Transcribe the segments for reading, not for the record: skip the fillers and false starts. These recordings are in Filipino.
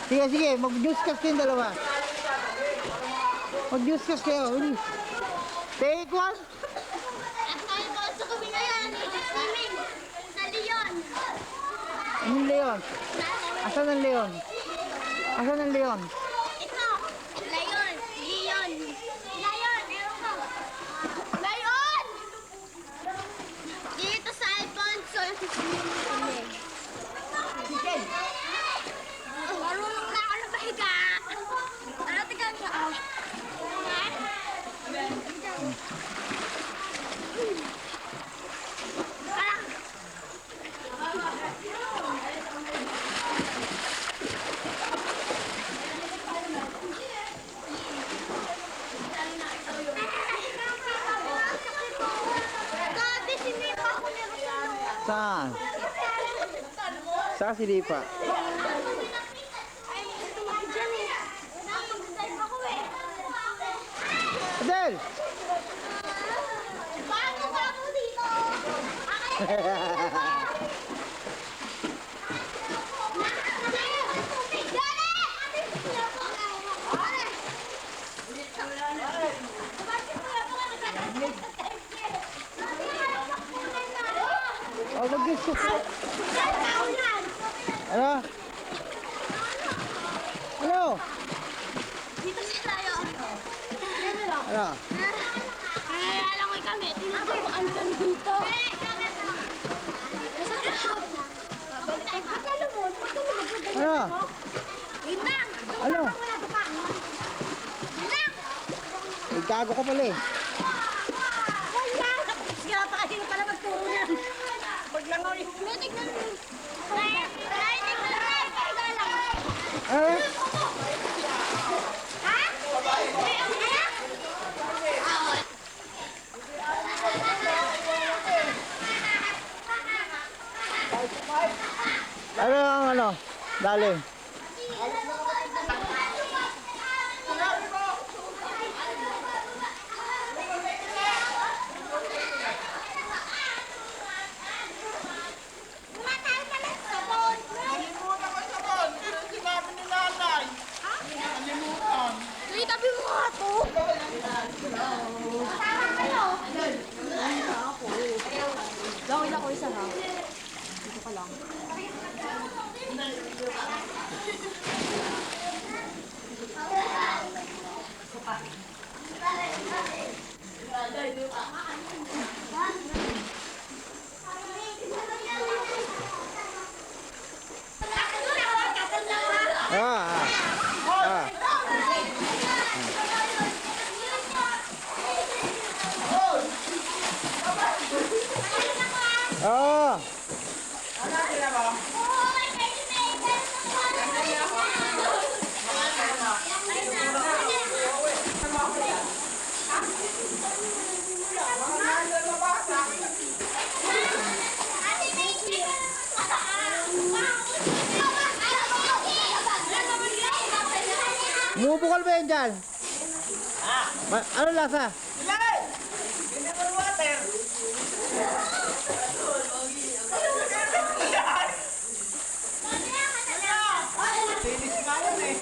Sige, sige. Mag-juice cast kayong dalawa. Mag-juice cast kayo. Take one. At tayo po sa kami ngayon, swimming sa Leon. Anong leon? Asan ang leon? Asan ang leon? Ito, Leon. Leon. Leon, meron ko. Leon! Dito sa Alfonso, swimming kami. Sige. Marunong na ako na bahiga. Ano, tignan mo ako. Saan? Saan si Lipa? Adel! Bago dito! Oh, mag-gusto ko. Ano? Ano? Dito siya tayo. Ano? Alangoy kami. Tingnan ko kung ano kami dito. Ano? Wait lang. Ano? Wait lang. Nagtago ka pala eh. Kaya pa kasi pala magturo na. Paglangaw eh. Tignan mo. Tignan mo. Ano? Ha? Ano ang ano? Daling. Tumatay ka ng sabon. Nalimutan ko sa bon. Pero sinabi ni nanay. Nalimutan. Uy, tabi mo nga to. Tama kayo. Gawin ako isa ha. Dito ka lang. Oh! Bumubukal ba yan dyan? Ano lasa? Ilay! Mineral water. Tinis nga yun eh.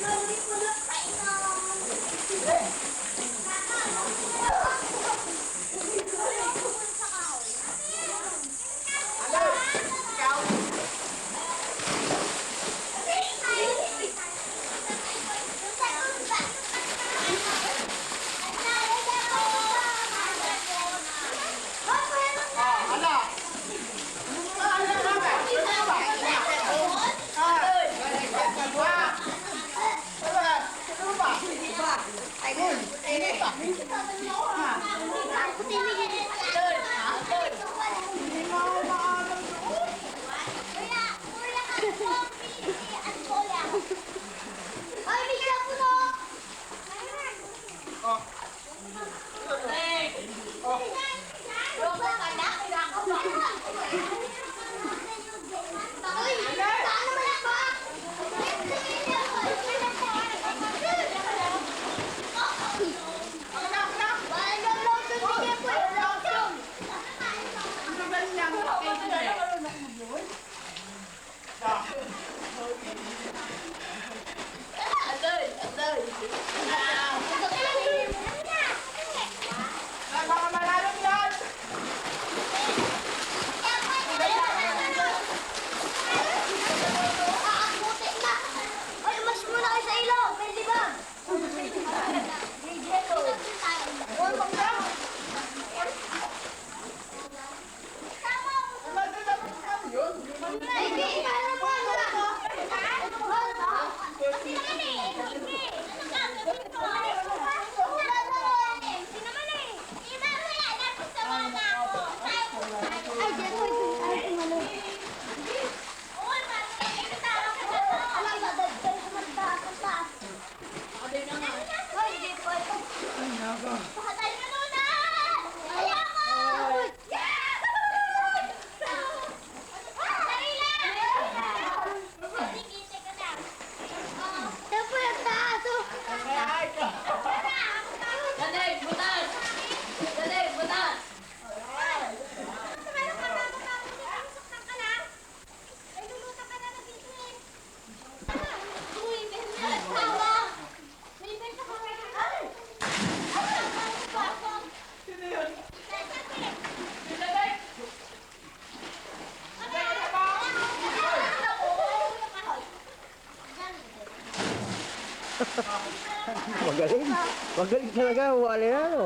Magaling. Magaling talaga, wala na, no?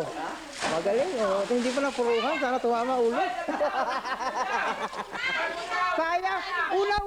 Magaling, oh. Ito, hindi pa na puruhan, sana tumama ulo. Sayang, ulang.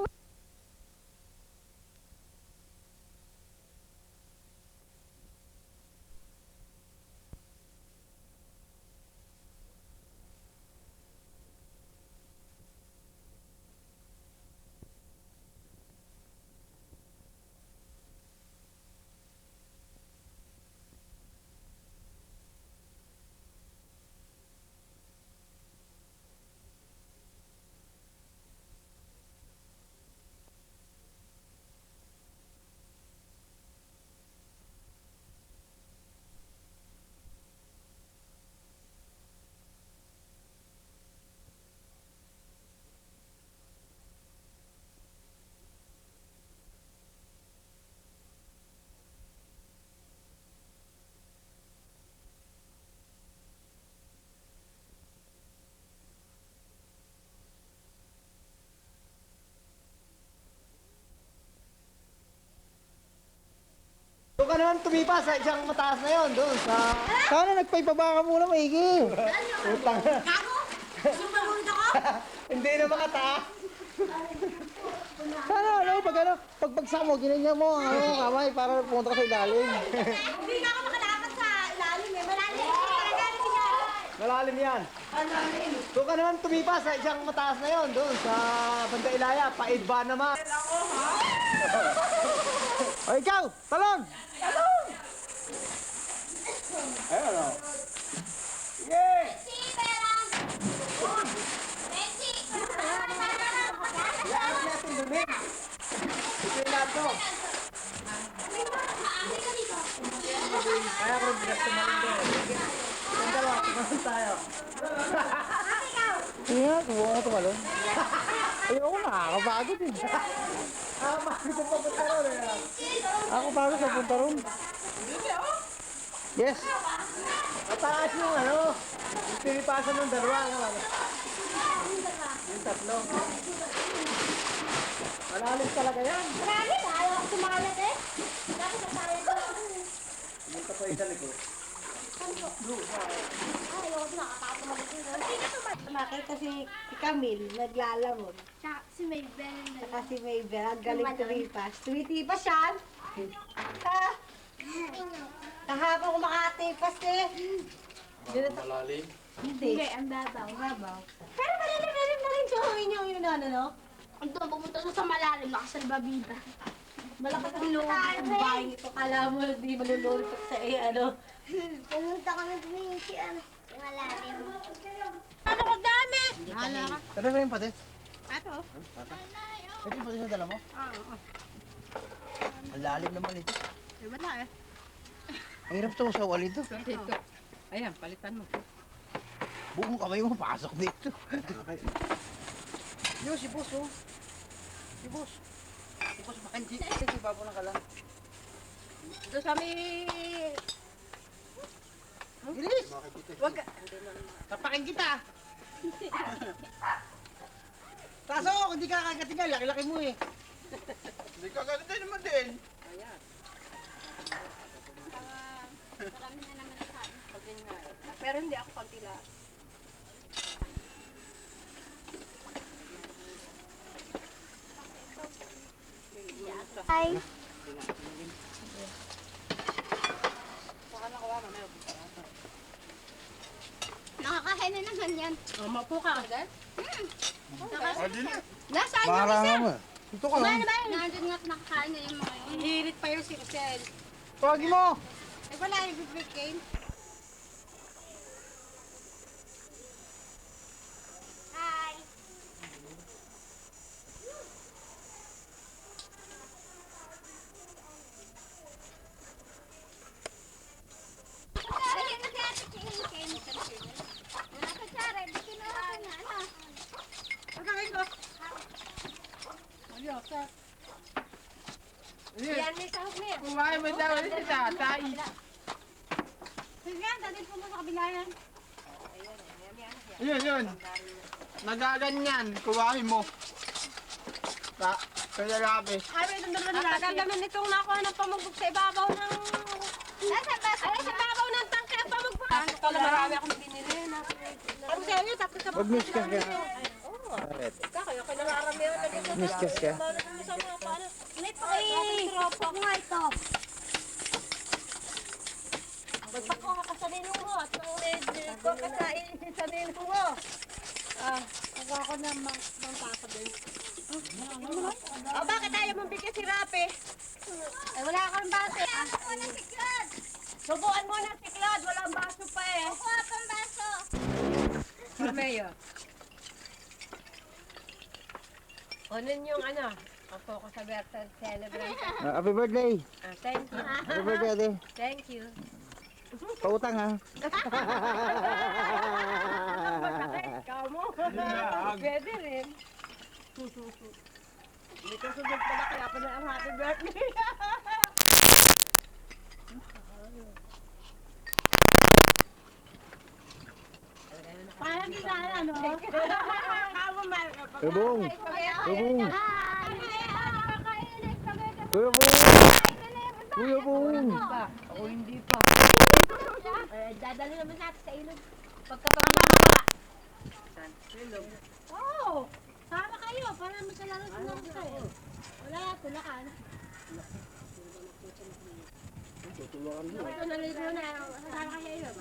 Doon ka naman tumipa sa isang mataas na yon doon sa... Sana nagpaibaba ka muna, maigi. Utang na. Gago! Sumalunod ako! Hindi na makataas. Sana ano, pag bagsak mo, ginanya mo ang kamay para pumunta ka sa ilalim. Hindi na ako makalakad sa ilalim eh. Malalim. Malalim yan. Malalim yan. Doon ka naman tumipa sa isang mataas na yon doon sa Banda Ilaya, paidba naman. O ikaw, talon! Talon! Ayun o. Sige! Si Berang! Messi! Yan natin dumin. Sige lahat to. Kaya ko rin bigas tumalon to. Ang dalawa, tumalon tayo. Iya, subukan ko tumalon. Ayoko, nakakapagod eh. Nakakapagod sa papunta ron eh. Ako pagod sa punta ron. Yes. Mataas yung ano, yung pinipasan ng dalawa. Yung tatlo. Malalim talaga yan. Malalim! Ayaw ako sumalat eh. Dati sa tayo ko. Yung pa isa likod. Ayaw ako nakakatamad ko. Nakita si Camille, naglalamon. Si Maybell. Saka si Maybell, ang galing tumipas. Tumitipas siya. Kahapon ko makatipas eh. Malalim. Hindi. ang babaw. Babaw. Pero malalim na rin siya. Yung inano, no? Ang doon, pumunta siya sa malalim, nakasalbabida. Malakas ang loob ng bahay nito. Kala mo, di maluluntok sa ano. Pumunta kami dun si malalim. Ano ka dami? Tara na yung patis. Ato? Ito yung patis na dala mo? Oo. Ang lalim naman ito. Wala eh. Ang hirap sa usaw alito. Ayan, palitan mo. Buong kamay mo, pasok dito. Yo, si boss oh. Si boss. Si boss, makanji. Sige, babo na ka lang. Doon sa may... Bilis! Wag ka. Tapakin kita. Kaso, kung di ka kagatingan, laki-laki mo eh. Hindi ka ganito naman din. Pero hindi ako pagtila. Hi. Nakakain na naman yan. Mapo ka agad? Nasaan yung Marang isa? mo eh. Ito ka Ano lang. ba yun? Nandun nga nakakain na yung mga yun. Hirit pa yung si Rosel. Tawagin mo. Eh wala yung bibig game. Hi. Ayun na si Ate King. Wala ka tsara, di kinuha ko na. Ano? Pagkakain ko. Yan, may sahog na yan. Kumain mo daw ulit si tatay. Sige, dadin po mo sa kabila yan. Yun. Nagaganyan. Kumain mo. Kaya labi. Ay, may nandun na tagal naman itong nakuha ng pamugbog sa ibabaw ng... Ay, sa ibabaw ng tangke ang pamugbog. Ano ko lang, marami akong binili. Ano sa inyo, tapos sa Mag-miskas ka. Bakit? Kaya ko nararamihan na dito. Miskas ka. Tropa ko nga ito. Magpakuha ka sa ninong mo at nang ko ka sa ninong mo. Ako ako na mang papa din. Bakit ayaw mong bigyan si Rapi? Ay, wala kang base. Wala si Claude. Subuan mo na si Claude, walang baso pa eh. Kuha pang baso. Mayo. Onin yung ano, ako ko sa birthday celebration. Happy birthday. Thank you. Happy birthday, ate. Thank you. Pautang ha. Ikaw mo. Pwede rin. Dito sunod pala kaya pa na ang happy birthday. Parang di sana, ano? Bubong. Bubong. Bubong. Kuya Bong. Kuya Bong. Ako hindi pa. Dadali naman natin sa ilog. Pagkapagpapaka. Oo. Sama kayo para magkalaro sa mga kayo. Wala, tulakan. Ito naligo na. Sama kayo yun.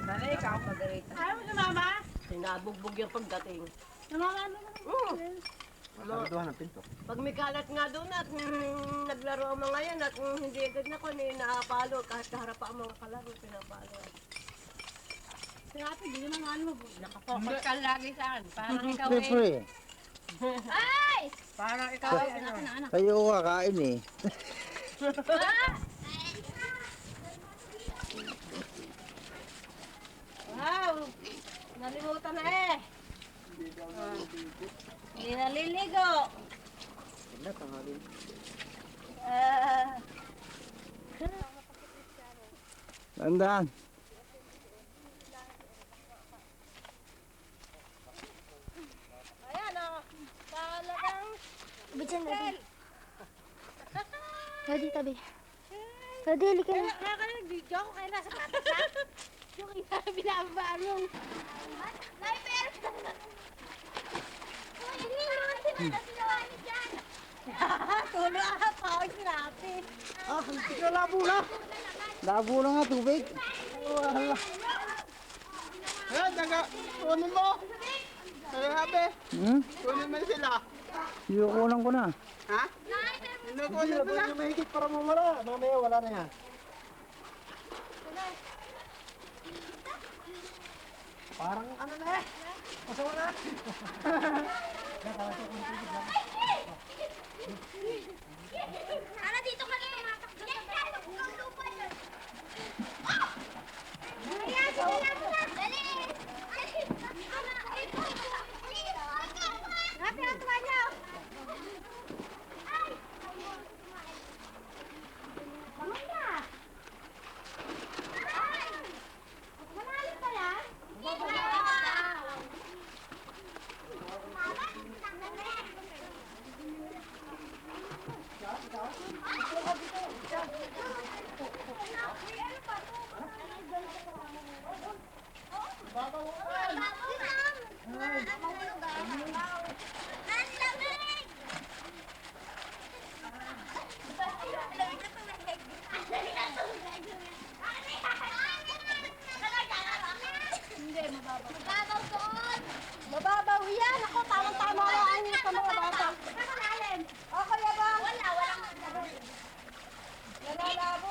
Sana ikaw pagarita. Ayaw mo sumama? Sinabugbog yung pagdating. Sumama mo naman. Sarduhan ang pinto. Pag may kalat nga doon at naglaro ang mga yan at hindi agad na ko nakapalo kahit kaharap ang mga kalaro pinapalo. Sinabi, di naman ano mo. Nakafocus ka lagi sa akin. Parang ikaw eh. Siyempre. Ay! Parang ikaw eh. Ano. Kayo ko kakain eh. Wow! Nalimutan na eh. Hindi naliligo. Tandaan. Ayan o. Talagang Bijan natin. Tadi tabi. Tadi lika na. nag-video ako kaya nasa patas ha. Yung binabarong. Sniper! Hindi naman sila sinawa ni Jan. Tulo ang pao sinabi. Ah, hindi ka labo na. Labo na nga tubig. Wala. Ayan, kunin mo. Kaya labi. Kunin mo sila. Yukunan ko na. Ha? Kunin mo na. Mahigit para mawala. Mamaya wala na yan. Parang ano na eh. Masawa na. Ano dito ka lang tumatakbo sa lupa yun. Ayan, dali. Happy ang tuwa niyo. Ay! Mamaya! Ay! Malalim pa yan? Mababaw yan. Ako, tamang-tama lang ang sa mga bata. Okay, yabang. Walang Nalalabo.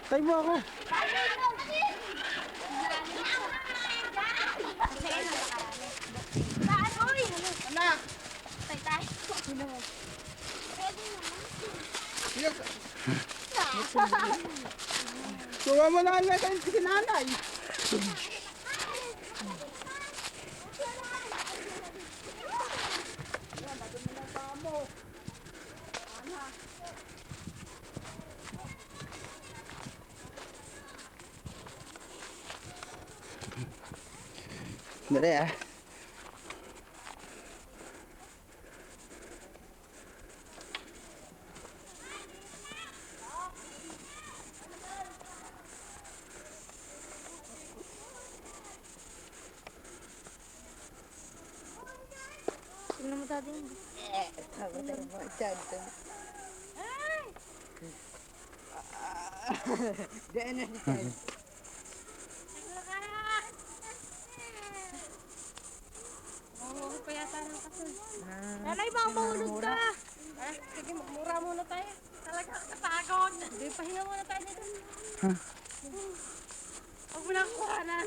Tay mo ako. Anak. Kuha mo na si nanay. Dali ah. Tingnan mo dati yun. Mahuhulog pa yata ng kasal. Nanay, baka mahulog ka. Sige, magmura muna tayo. Talaga katagod. Hindi, pahinga muna tayo dito. Huwag mo lang kuhanan.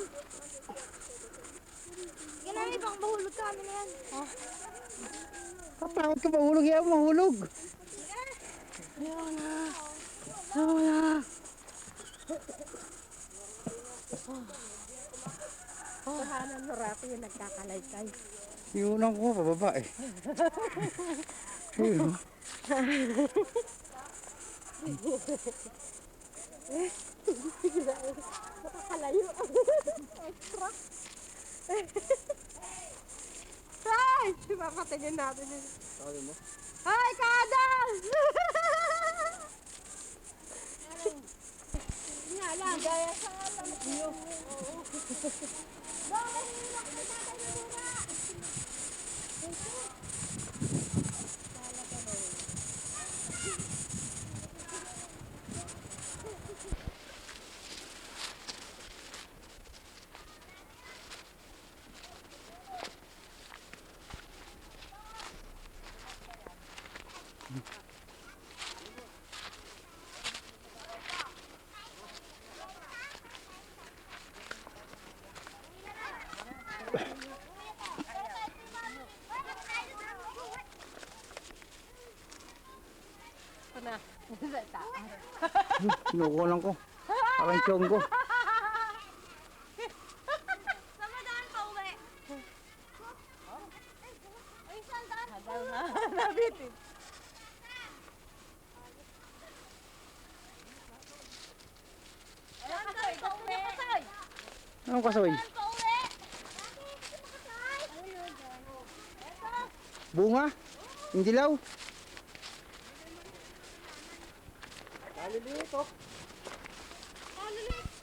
Sige, nanay, baka mahulog ka. Ano na yan? Kapagod ka mahulog yan, mahulog. Kuhanan mo rapi yung nagkakalaykay. Yung unang ko, pababa eh. Ayun. Makakalayo. Extra. Ay! Papatingin natin yun. Ay, kadal! Nga lang. Gaya sa alam. Na. Kinukulang ko. Parang tiyong ko. Samadaan pa uwi. Ay, saan daan? Nabitin. Saan daan pa uwi? Anong kasoy? Saan pa uwi? Bunga? Yung dilaw?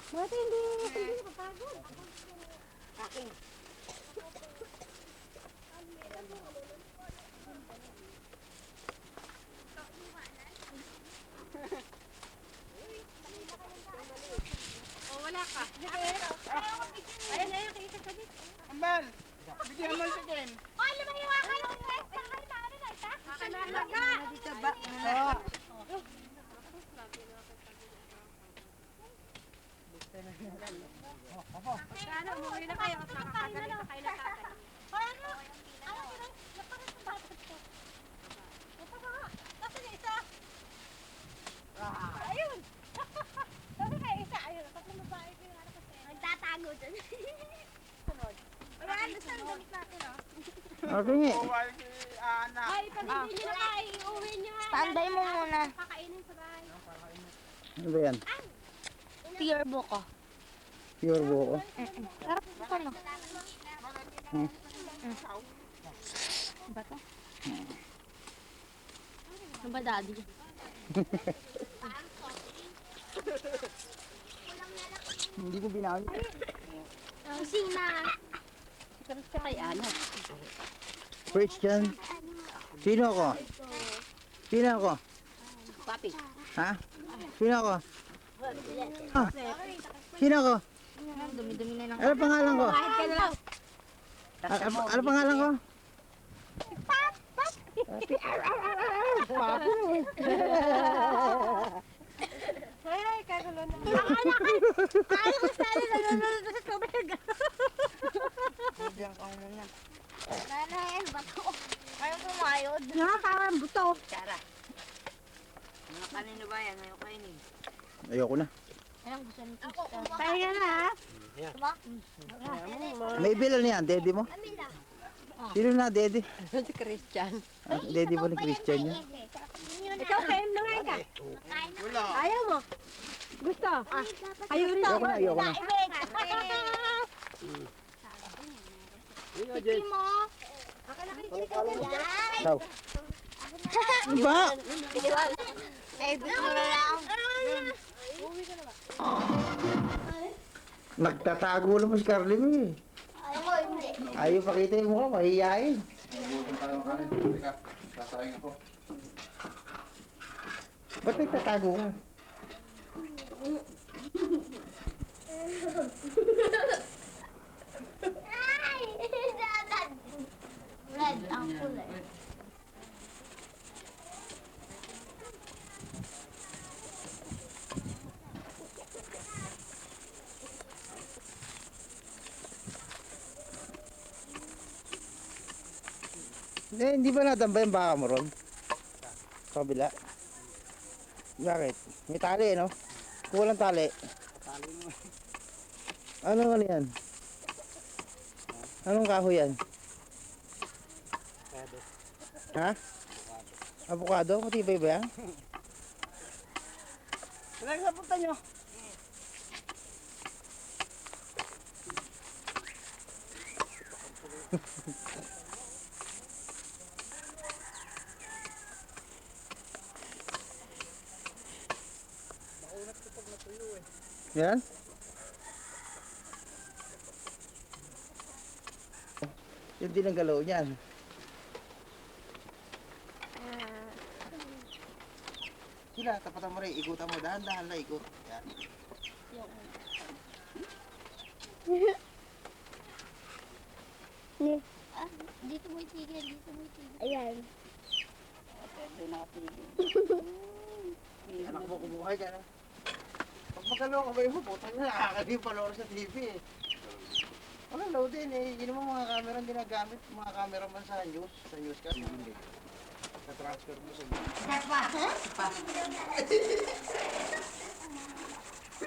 Bakit hindi papagod? Oh, wala ka. Ayan, ayan, kita ka dito. Ambal! Bigyan mo si Ken. Ay, lumayiwa ka yung extra. Ay, paano na ita? Kakalaga. Dito ba? Sana, umuwi na kayo at nakakagaling na kayo na tatay. Ano? Ano yun? Napakas ng batot ko. Ito ba? Nasaan yung isa? Ayun! Sabi kayo isa. Ayun, tatlong babae ko yung ano kasi. Nagtatago dyan. Sunod. Wala, gusto ang gamit natin, oh. Okay nga. Bawal si Ana. Ay, pag hindi nyo na kayo, iuwi nyo nga. Standby mo muna. Kakainin sa bahay. Ano ba yan? Pure buko. Pure buko. Sarap ito, no? Ba to? Ano ba, daddy? Hindi ko binawin. Kusina. Sarap ka kay Ana. Christian. Sino ako? Sino ako? Papi. Ha? Sino ako? Ha? Sino ako? Dumi-dumi na lang. Ano pangalan ko? Kahit ka na lang. Ano pangalan ko? Ay, ay, kagulo na. Ayaw ko sana nanonood sa tubig. Bigyan ka muna. Nanay, ano ba to? Ayaw kumayod. Nakakawan buto. Tara. Mga kanino ba yan? Ayaw kainin. Ayoko na. Anong gusto nito? Ako, Kaya na, ha? Diba? May bilan niyan, daddy mo? Amila. Sino na, daddy? Si Christian. Ah, daddy mo ni Christian yun? Ikaw, kain na nga ka. Wala. Ayaw mo. Gusto? Ayaw rin Ayoko na, ayoko na. Hindi mo. Yan. Daw. Ba? Eh, gusto mo na lang. Nagtatago naman si Carly mo eh. Ako, hindi. Ayaw pakita yung mukha, mahihiyain. Ba't nagtatago ka? Ay! Dadan. Red ang kulay. Hindi ba nadamba yung baka mo ron? Sa kabila? Bakit? May tali, no? Kung walang tali. Ano yan? Anong kahoy yan? Ha? Avocado? Matibay ba yan? Saan sa punta nyo? Yan? Yun din ang galaw niyan. Sila, tapatan mo rin, ikutan mo, dahan-dahan na ikot. Yan. Ah, dito mo itigil, dito mo itigil. Ayan. Anak mo kumuha dyan, ha? Pag magalaw ka ba yung putang na, nakakaliw panoorin sa TV, eh. Walang load din, eh. Yun naman mga camera ang ginagamit, mga cameraman sa news ka. Hindi. Sa-transfer mo sa news.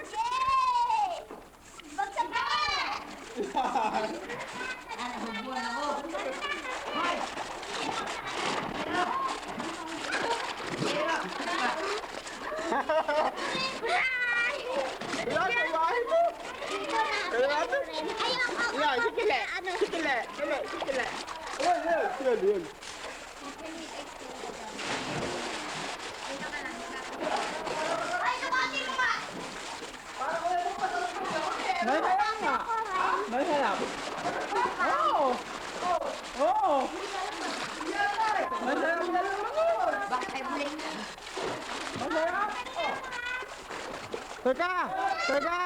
Yay! Bagsak na! Wala sa bahay mo. Ayoko. Yan, sikile. Ano? Sikile. Sikile. Yun. Ay, sabati mo ba? Nahiharap nga. Nahiharap. Oo. Oo. Nahiharap na lang ako. Nahiharap. Teka! Teka!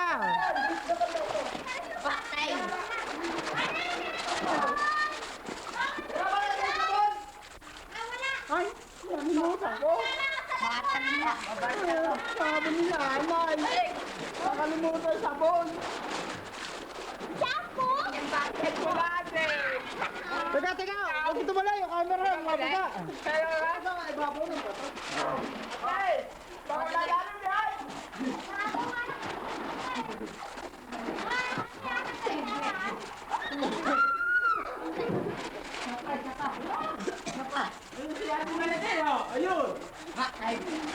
Patay. Ay, nalimutan ko. Sabi ni nanay. Nakalimutan yung sabon. Shampoo? Chocolate. Teka! Teka! Huwag ito malay! Yung camera! Mga teka! Pero rasa nga, ibabaw ng bato. Ay, baka lalalim yan. Ayun. Ayun.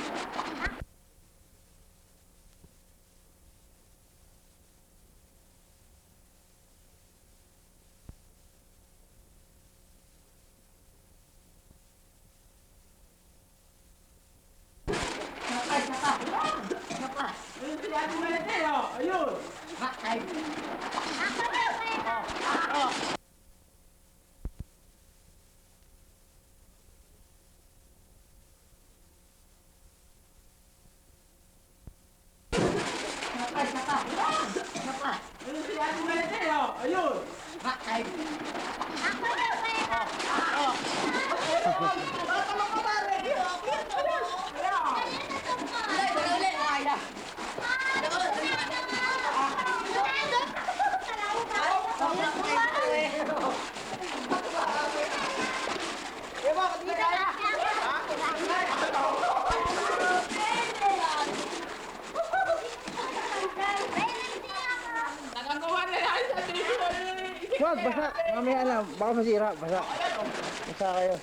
Ayun. Huwag! Basa! Mamaya na! Baka masira! Basa! Basa kayo!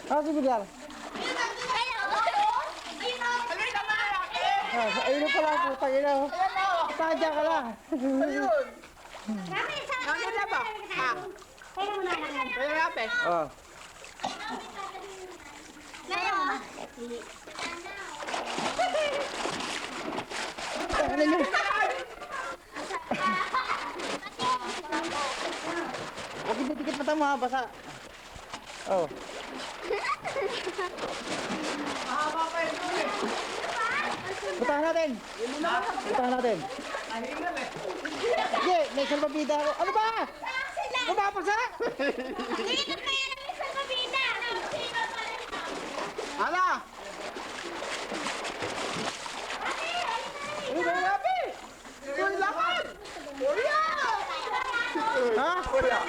Sige Bilyar! Ayun pala! Putang ina! Tadya ka lang! Ayun. Nakita ba? Ha? Kaya ape. Oh. Ngayon. Ano nyo? Huwag dikit mata mo ha, basa. Oh. Butahan natin. Butahan natin. Sige, may salbabida ako. Ano ba? Bumapasa? Dito pa yan ang isang kabina. Hala! Ano ba yung ape? Uy, lakad! Kuya! Ha? Kuya!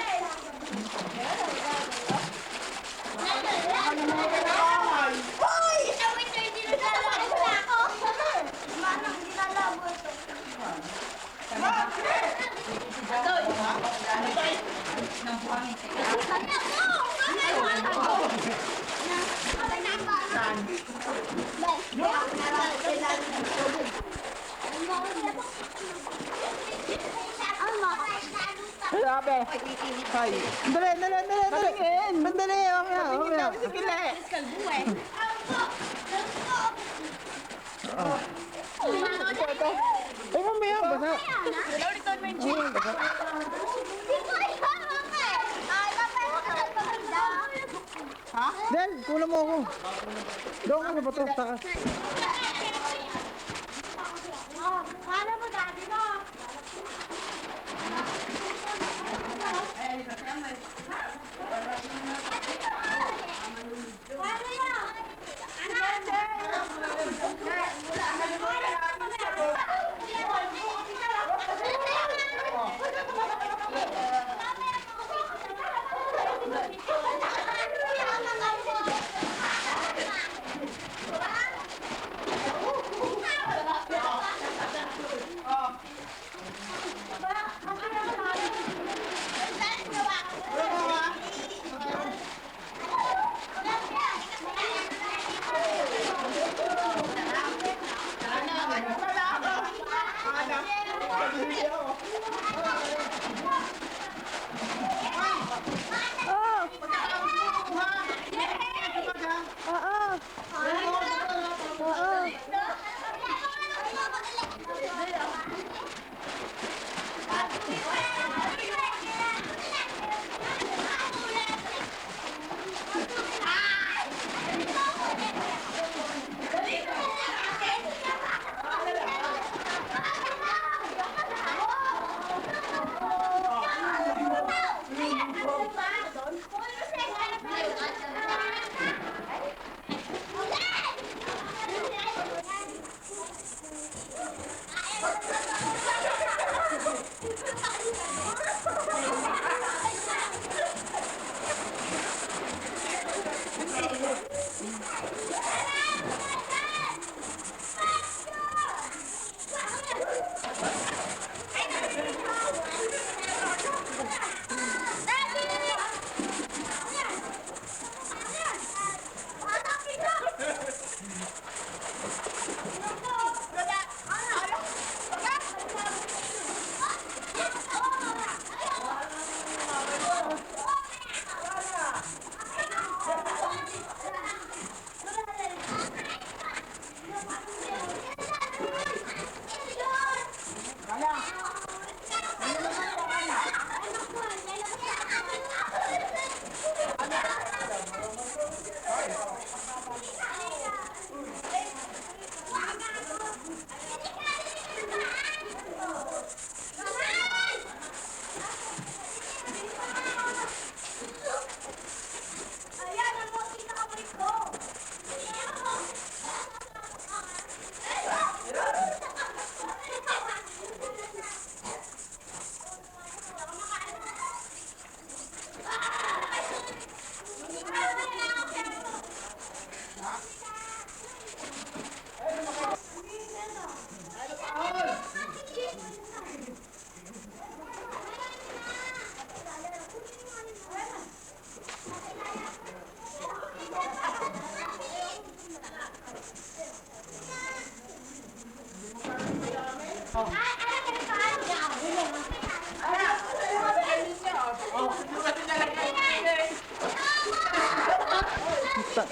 Hoy! Ang ito yung dinadalaman sa ako. Manang dinalabo ito. Kaya ape. Hay. Dali, dali, dali, dali. Mandali, mamaya, mamaya. Ay, mamaya, basa. Den, kulang mo ako. Doon ka na ba ito? Takas. Paano mo dati mo? Paano yan?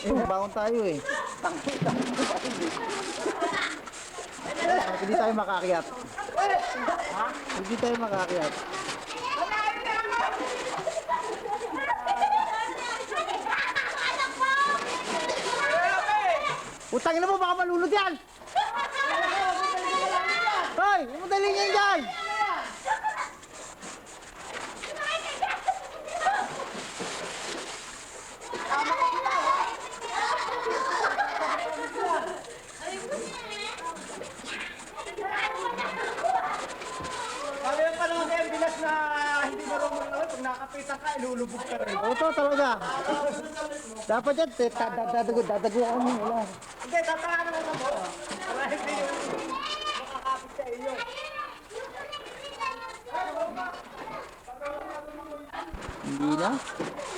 Bangon tayo eh. Hindi tayo makaakyat. Hindi tayo makaakyat. Utangin na mo, baka malunod yan! Hoy! Huwag mo dalhin yan dyan! Sabi yung panahon kayo, bilas na hindi marunong lang. Pag nakapitan ka, ilulubog ka rin. Ito talaga. Dapat yan, dadago ako mo. Wala. Hindi, tatakanan na mo. Para hindi yung makakapit sa iyo. Hindi na.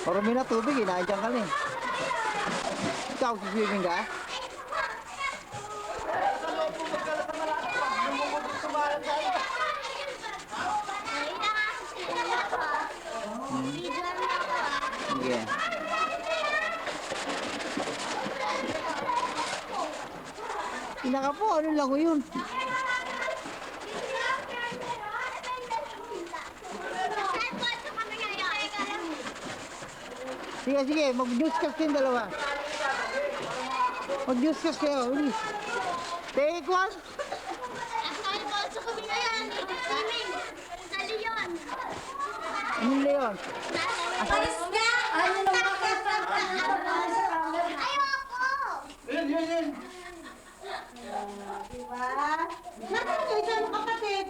Marumi na tubig, inaadyan ka na eh. Ikaw, siswimming ka? Sige. Pinaka po, ano lang ko yun? Sige, sige, mag-newscast yung dalawa. Mag-newscast kayo, ulis. Take one. Ano Leon? Yun, yun, yun.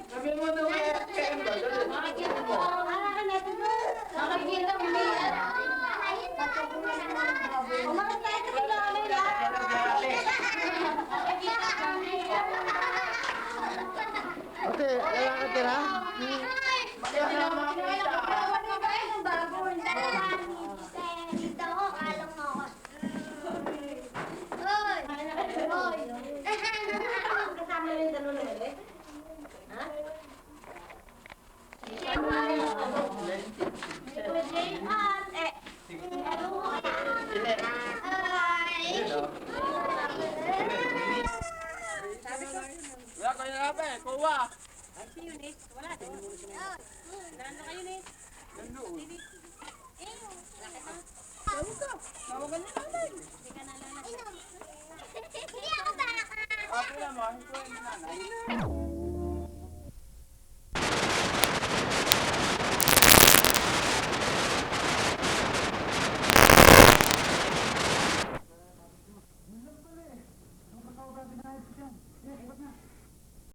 Sabi mo daw kaya KM ba? Ate, lalakad ka na? Wala kayo na pa eh, kuha. Hindi ako baka. Ako naman, ito yung nanay.